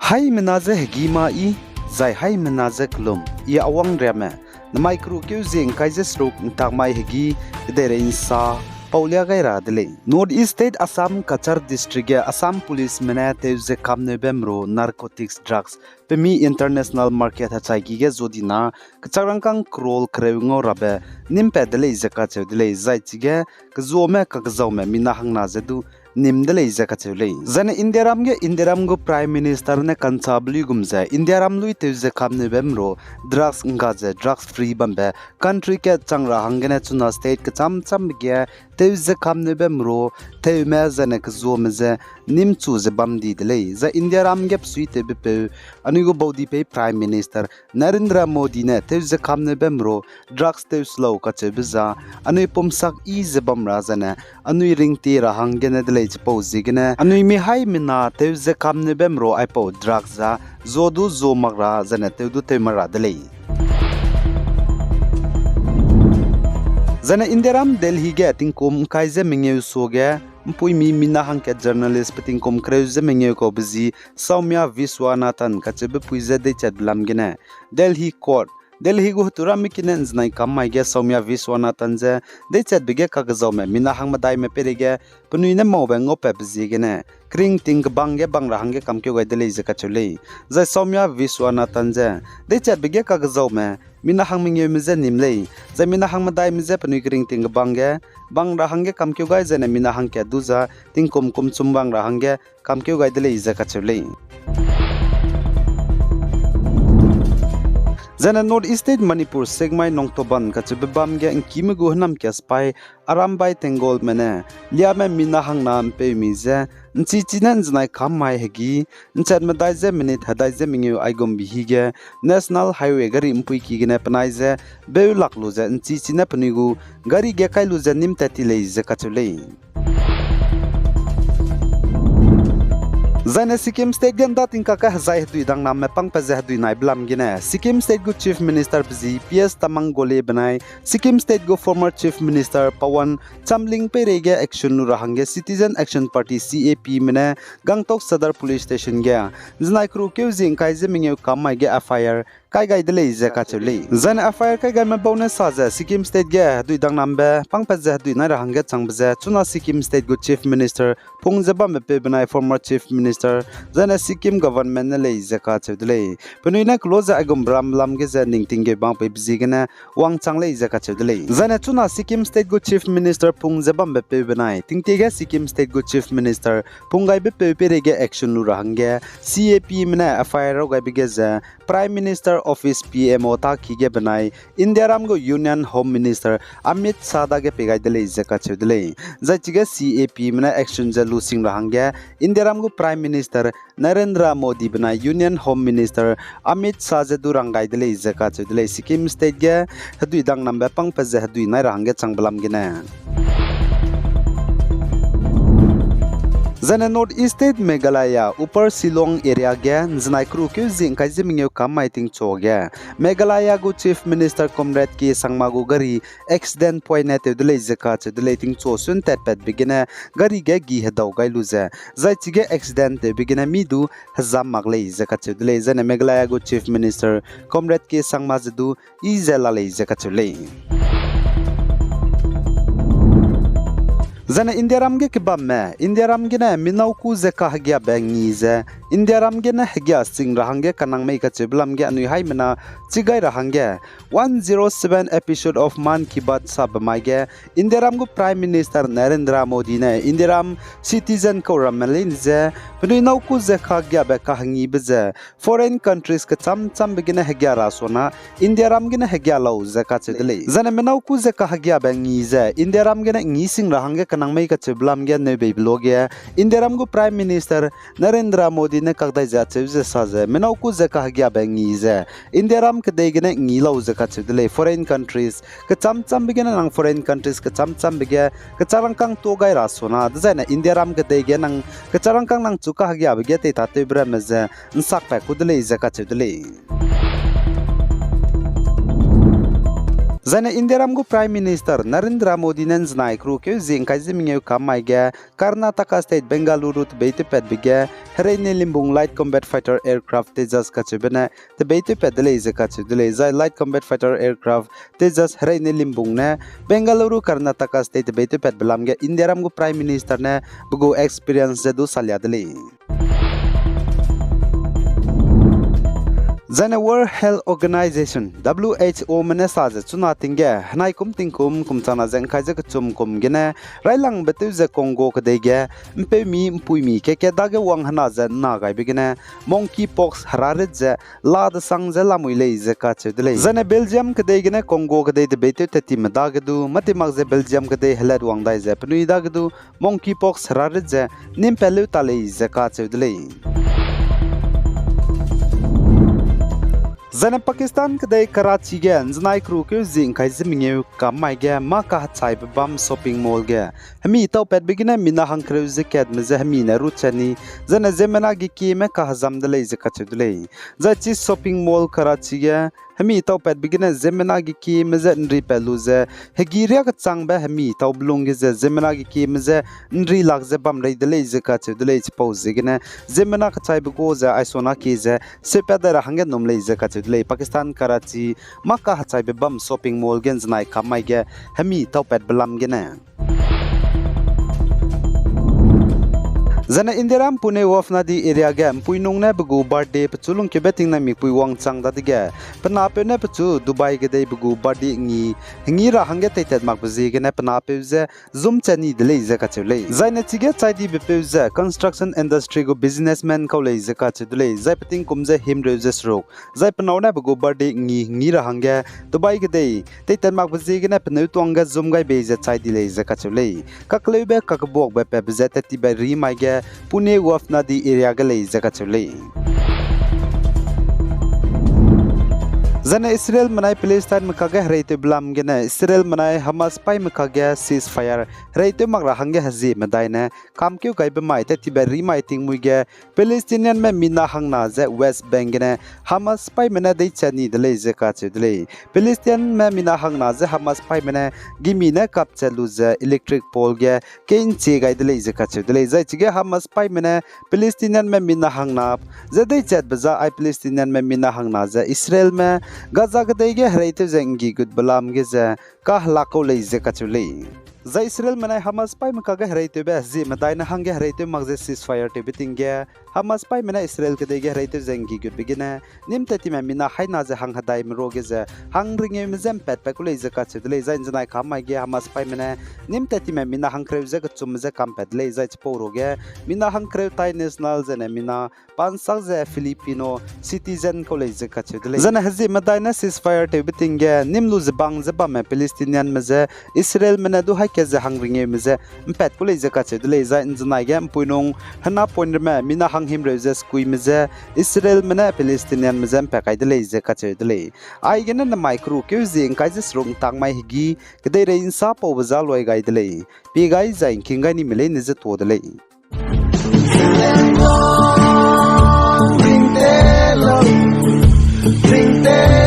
Hai menaze hegima I zai hai menaze klum I awang reme namai kru kyu zing kaise struk takmai hegi dere insa paulia gaira dele North East State Assam Kachar District ya Assam Police mena teuze kamne bemro narcotics drugs pemi international market ha chaigi ge zodina kacharangkang krol kreungo rabe nimpe dele zaka che dele zai chige kzome kakzaume mina hangna zedu nimdele izakachule zane indiaram go prime minister ne kanchabli gumza indiaram lui teuze khamne bemro drugs ngaje drugs free bambe country ke changra hangene chuna state ke cham ge teuze khamne bemro teume zane kzomze nimchu ze bamdi dele za indiaram ge suite be anigo body pe prime minister narendra modi ne teuze khamne bemro drugs teus low kache biza anui pomsak I ze bamra zane anui ringti ra hangene dele Zigene anui mi hai mina teuze kamne bemro aipo drugs za zodu zomagra zane teudu temara dele zane indiaram delhi ge tingkom kaise mingeu soge mpui mi mina hangke journalist petingkom kreuze mingeu ko bizi saumya viswanathan kachebe puize de chat blam gene delhi court Delhi go tura mikinen znai kamai ge saumya viswanathan je de chat bige kagzaume mina hangmadai me perege punuine mobe ngope bzigene kring ting bangge bangra hangge kamkyo ga dele je kachule za saumya viswanathan je de chat bige kagzaume mina hangmingye mize nimle za mina hangmadai mize punu kring ting bangge bangra hangge kamkyo ga je ne mina hangke duza tingkom kum chumbangra hangge kamkyo ga dele je kachule Zana North East State Manipur segmai nongtoban kachibam ge kimugo hnam kespai arambai tengol mene liame mina hangna pe mize nchi chinan znai khammai hegi nchat madai je minute hadai je mingyu aigom bihige national highway gari impui ki gene panaize be laklu je nchi china panigu gari ge kailu je nim tati lei je kachulei Zane Sikkim State ganda tingka ka zai hdui dang nam me pang pa zai hdui nai blam gine Sikkim State go Chief Minister bzi PS Tamang Gole banai Sikkim State go former Chief Minister Pawan Chamling pe rege action nu rahange Citizen Action Party CAP mene Gangtok Sadar Police Station ge znai kru keu jing kai je mingeu kamai ge FIR kai gai dele je ka chule zan FIR kai gai me bonus saja Sikkim State ge hdui dang nam be pang pa zai hdui nai rahange changbze chuna Sikkim State go Chief Minister Pungjaba me pe banai former Chief Minister Zana Sikkim government na lei zaka chudle penuina close agum bram lam ge za ningting ge bang pe bzigena wang chang lei zaka chudle zana chuna Sikkim State go Chief Minister Pungjaba me pe banai tingte ge Sikkim State go Chief Minister Pungai be pe rege action nu rahangge CAP mena FIR ga bige za Prime Minister Office PMO ta ki ge banai Indiaram go Union Home Minister Amit Sada ge pegai dele zaka chudle za chiga CAP mena action za losing rahangge Indiaram go Prime Minister Narendra Modi bana Union Home Minister Amit Shah durangai dele zaka chudle Sikkim State ge hadui dang nambe pang pa je hadui nai rahangge changblam gene Zana North East State Meghalaya Upper Silong area ge znai kru kyu jing kai jimingeu kamai ting choge Meghalaya go Chief Minister Comrade ki sangmago gari accident point net dele zaka chudle ting cho sun tet pet bigine gari ge gi hedau gai luze zai chige accident te bigine midu hazam magle zaka chudle zana Meghalaya go Chief Minister Comrade ki sangma jdu izela le zaka chule Zana Indiaram ge kibam me Indiaram ge na minauku zeka hagya bangi ze Indiaram ge na hagya sing rahange kanang mei ka chiblam ge anui hai mena chigai rahange 107 episode of Man Ki Baat sabmai ge Indiaram go Prime Minister Narendra Modi ne Indiaram citizen ko ramelin ze penui nauku zeka hagya ba ka hangi beze foreign countries ka cham begina hagya rasona Indiaram ge na hagya lau zeka chedele zana minauku zeka hagya bangi ze Indiaram ge na ngi sing rahange kanang mai ka chiblam ge ne beibloge Indiaram go Prime Minister Narendra Modi ne kakdai ja chebje saje menauku zaka hagya bangi ze Indiaram ke de gene ngilau zaka chedle foreign countries ke cham begena nang foreign countries ke cham bege ke charangkang to gai rasona dzaina Indiaram ke de ge nang ke charangkang nang chuka hagya bege te tate bra meze nsak pa kudle zaka chedle Zane Indiaram gu Prime Minister Narendra Modi nen znai kru ke zingkai zimingeu kamai ge Karnataka State Bengaluru te beitu pet bige Hereine limbung light combat fighter aircraft Tejas kachibene te beitu pet dele ze kachidele zai light combat fighter aircraft Tejas Hereine limbung ne Bengaluru Karnataka State beitu pet belam ge Indiaram gu Prime Minister ne bugu experience zedu salya dele Zane World Health Organization WHO mene saje chuna tingge hanai kum tingkum kumchana jeng khaije chum kum gene railang betu je Congo kdege mpe mi mpui mi ke dage wang hana je na gai begene monkeypox harare je lad sang je lamui le je ka chedle Zane Belgium kdege ne Congo kdege de betu teti madaga du mati mag je Belgium kdege helad wang dai je pnui daga du monkeypox harare je nim pelu tale je ka chedle Zane Pakistan kadai Karachi ge znai kru ke zing khai zimingeu kamai ge ma ka chai bam shopping mall ge hami to pet begina mina hang kru ze ket me ze hami na ruchani zane zemena gi ki me ka hazam de le ze ka chudle za chi shopping mall Karachi ge hami to pet begina zemena gi ki me ze nri pelu ze hegiria ka chang ba hami to blung ge ze zemena gi ki me ze nri lag ze bam re de le ze ka chudle chi pause ze gene zemena ka chai go ze aisona ki ze se pedara hange nom le ze ka Pakistan Karachi Makkah hachai be bam shopping mall gen znai kamai ge hami topet belam gene Zana Indiaram Pune wafna di area ge puinung ne bugu birthday pchulung ke beting na mi pui wang chang da dige pana pe ne pchu Dubai ge dei bugu birthday ngi ra hange teitet mak bzi ge ne pana pe ze zoom chani de le ze ka chule zaina chige chai di be pe ze construction industry go businessman ko le ze ka chule zai pating kum ze him re ze srok zai panaw ne bugu birthday ngi ra hange Dubai ge dei teitet mak bzi ge ne pnu tuang ga zoom gai be ze chai di le ze ka chule kakle be kakbok be pe ze teti be ri mai ge Pune wafna di area ga le jaga chule Zana Israel manai Palestine makage hreite blam gene Israel manai Hamas pai makage ceasefire hreite magra hange haji madaine kam kyu gai be mai te tiberi mai ting muige Palestinian me mina hangna je West Bank gene Hamas pai mena dei chani de le je ka chedle Palestinian me mina hangna je Hamas pai mena gimi ne kap chelu je electric pole ge kein che gai de le je ka chedle je chige Hamas pai mena Palestinian me mina hangna je dei chet baza ai Palestinian me mina hangna je Israel me Gaza kadai ge hreite zengi good balam ge za ka lako le ze ka chule za Israel manai Hamas pai maka ge hreite be zi madai na hange hreite magze ceasefire te biting ge Hamas pai mena Israel kadai ge hreite zengi good begina nim tati me mina haina ze hang hadai mro ge za hang ringe me zem pet pekule ze ka chule za injnai khamai ge Hamas pai mena nim tati me mina hang krev ze ka chum ze kam pet le za chporo ge mina hang krev tai national ze ne mina pansang ze Filipino citizen ko le ze ka chule za na hazi na ceasefire te bitinge nimlu zbang zba me Palestinian me ze Israel mena du ha ke ze hangringe me ze mpet kule ze ka chedle za injnai ge puinung hana point me mina hang him re ze skui me ze Israel mena Palestinian me ze pekai de le ze ka chedle ai ge na micro ke zing kai ze srung tang mai higi kedai re insa po baza loi gai de le pi gai za kingai ni mele ne ze to de le Ring